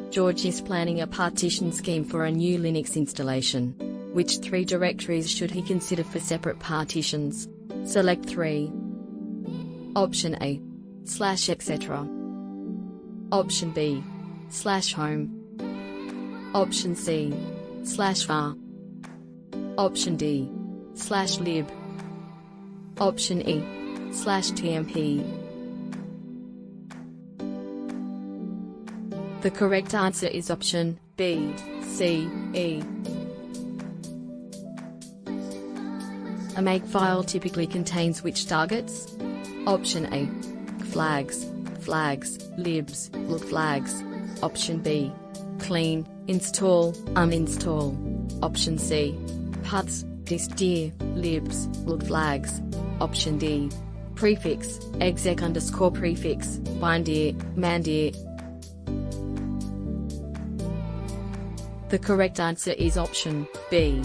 George is planning a partition scheme for a new Linux installation. Which 3 directories should he consider for separate partitions? Select 3. Option A /etc. Option B /home. Option C /var. Option D /lib. Option E /tmp. The correct answer is option B, C, E. A makefile typically contains which targets? Option A. Flags, libs, look flags. Option B. Clean, install, uninstall. Option C. Puts, dist-dir, libs, look flags. Option D. Prefix, exec_prefix, bindir, mandir. The correct answer is option B.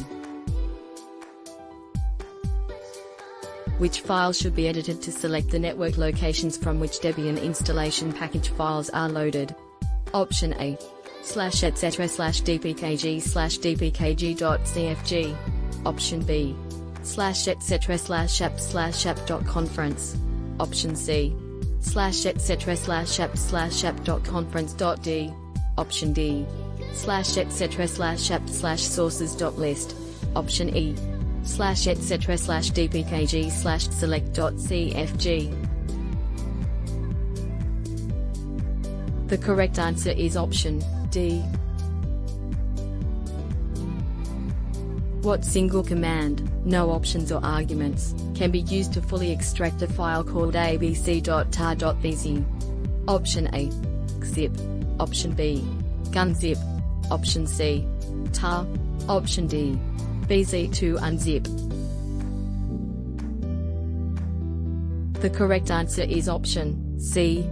Which file should be edited to select the network locations from which Debian installation package files are loaded? Option A. /etc/dpkg/dpkg.cfg. Option B. /etc/app/app.conference. Option C. /etc/app/app.conference.d. Option D. /etc/app/sources.list. Option E. /etc/dpkg/select.cfg. The correct answer is option D. What single command, no options or arguments, can be used to fully extract a file called abc.tar.bz? Option A. Gzip. Option B. Gunzip. Option C. tar. Option D. bz2 unzip. The correct answer is option C.